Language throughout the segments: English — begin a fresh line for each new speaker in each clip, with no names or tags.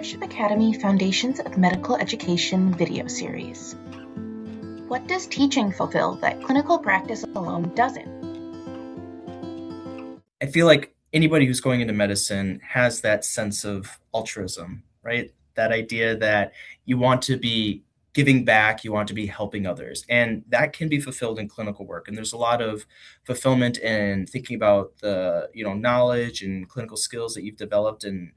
Leadership Academy Foundations of Medical Education video series. What does teaching fulfill that clinical practice alone doesn't?
I feel like anybody who's going into medicine has that sense of altruism, right? That idea that you want to be giving back, you want to be helping others. And that can be fulfilled in clinical work. And there's a lot of fulfillment in thinking about the, knowledge and clinical skills that you've developed and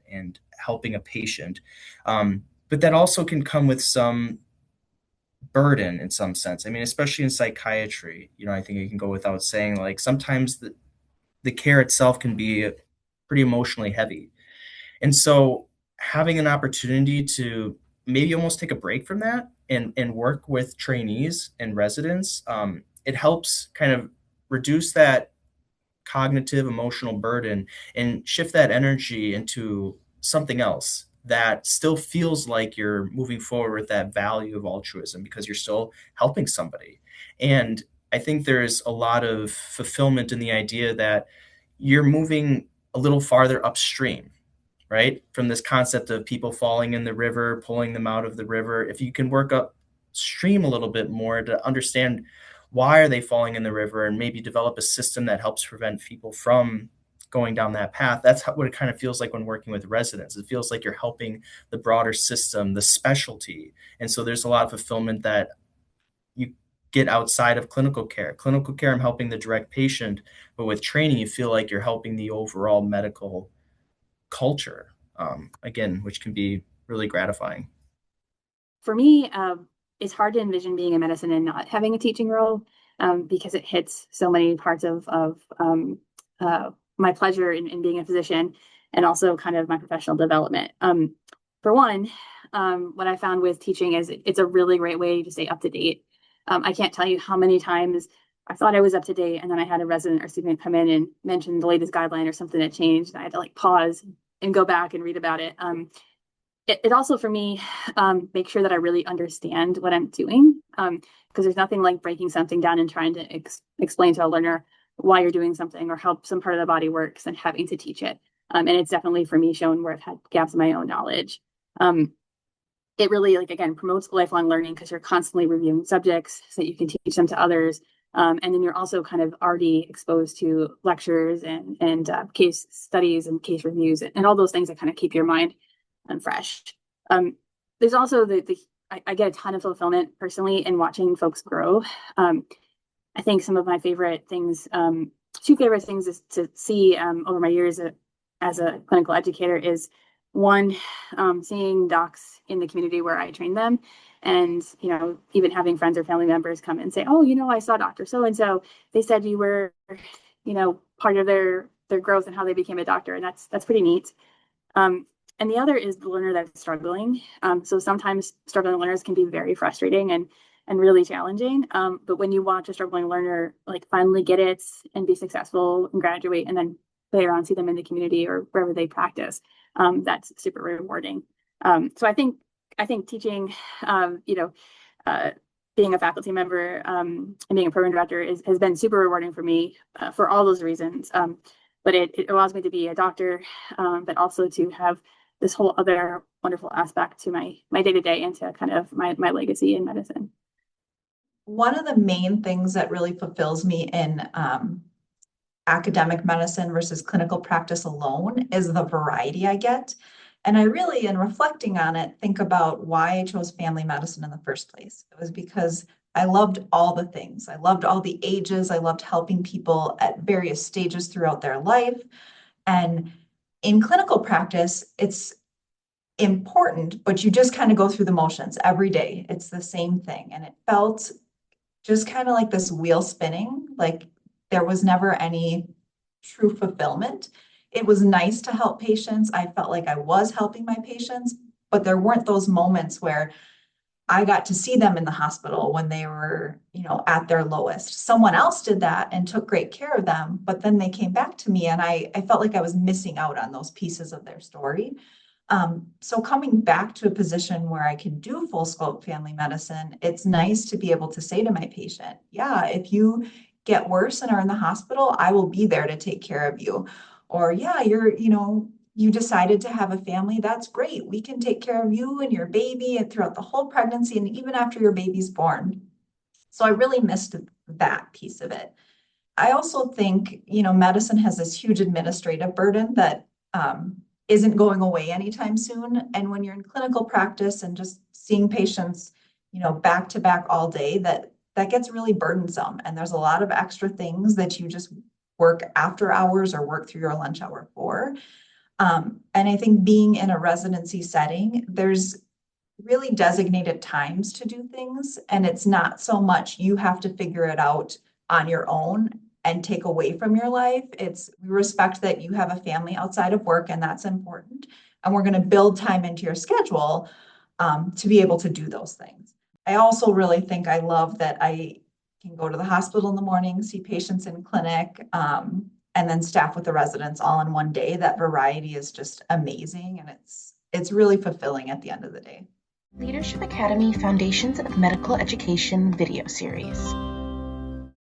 helping a patient. But that also can come with some burden in some sense. I mean, especially in psychiatry, I think it can go without saying, like sometimes the care itself can be pretty emotionally heavy. And so having an opportunity to maybe almost take a break from that and work with trainees and residents, it helps kind of reduce that cognitive emotional burden and shift that energy into something else that still feels like you're moving forward with that value of altruism because you're still helping somebody. And I think there's a lot of fulfillment in the idea that you're moving a little farther upstream, right? From this concept of people falling in the river, pulling them out of the river. If you can work upstream a little bit more to understand why are they falling in the river and maybe develop a system that helps prevent people from going down that path. That's what it kind of feels like when working with residents. It feels like you're helping the broader system, the specialty. And so there's a lot of fulfillment that you get outside of clinical care. Clinical care, I'm helping the direct patient, but with training, you feel like you're helping the overall medical culture, again, which can be really gratifying.
For me, it's hard to envision being in medicine and not having a teaching role because it hits so many parts of my pleasure in being a physician and also kind of my professional development. For one, what I found with teaching is it's a really great way to stay up to date. I can't tell you how many times I thought I was up to date, and then I had a resident or student come in and mention the latest guideline or something that changed, and I had to pause and go back and read about it. It also, for me, make sure that I really understand what I'm doing, because there's nothing like breaking something down and trying to explain to a learner why you're doing something or how some part of the body works and having to teach it. And it's definitely, for me, shown where I've had gaps in my own knowledge. It really, again, promotes lifelong learning because you're constantly reviewing subjects so that you can teach them to others. And then you're also kind of already exposed to lectures and case studies and case reviews and all those things that kind of keep your mind fresh. There's also I get a ton of fulfillment personally in watching folks grow. I think some of my favorite things, two favorite things is to see over my years as a clinical educator is one, seeing docs in the community where I train them, and even having friends or family members come and say, oh, I saw Dr. So-and-so. They said you were, part of their growth and how they became a doctor, and that's pretty neat. And the other is the learner that's struggling. So sometimes struggling learners can be very frustrating and really challenging. But when you watch a struggling learner finally get it and be successful and graduate and then later on see them in the community or wherever they practice, that's super rewarding. So I think teaching, being a faculty member and being a program director has been super rewarding for me for all those reasons. But it allows me to be a doctor, but also to have this whole other wonderful aspect to my day-to-day and to kind of my legacy in medicine.
One of the main things that really fulfills me in academic medicine versus clinical practice alone is the variety I get. And I really, in reflecting on it, think about why I chose family medicine in the first place. It was because I loved all the things. I loved all the ages. I loved helping people at various stages throughout their life. And in clinical practice, it's important, but you just kind of go through the motions every day. It's the same thing. And it felt just kind of like this wheel spinning, like there was never any true fulfillment. It was nice to help patients. I felt like I was helping my patients, but there weren't those moments where I got to see them in the hospital when they were, at their lowest. Someone else did that and took great care of them, but then they came back to me and I felt like I was missing out on those pieces of their story. So coming back to a position where I can do full scope family medicine, it's nice to be able to say to my patient, yeah, if you get worse and are in the hospital, I will be there to take care of you. Or yeah, you're you decided to have a family, that's great. We can take care of you and your baby and throughout the whole pregnancy and even after your baby's born. So I really missed that piece of it. I also think, medicine has this huge administrative burden that isn't going away anytime soon. And when you're in clinical practice and just seeing patients, back to back all day, that gets really burdensome. And there's a lot of extra things that you just work after hours or work through your lunch hour for. And I think being in a residency setting, there's really designated times to do things. And it's not so much you have to figure it out on your own and take away from your life. We respect that you have a family outside of work, and that's important. And we're going to build time into your schedule to be able to do those things. I also really think I love that I can go to the hospital in the morning, see patients in clinic, and then staff with the residents all in one day. That variety is just amazing, and it's really fulfilling at the end of the day.
Leadership Academy Foundations of Medical Education video series.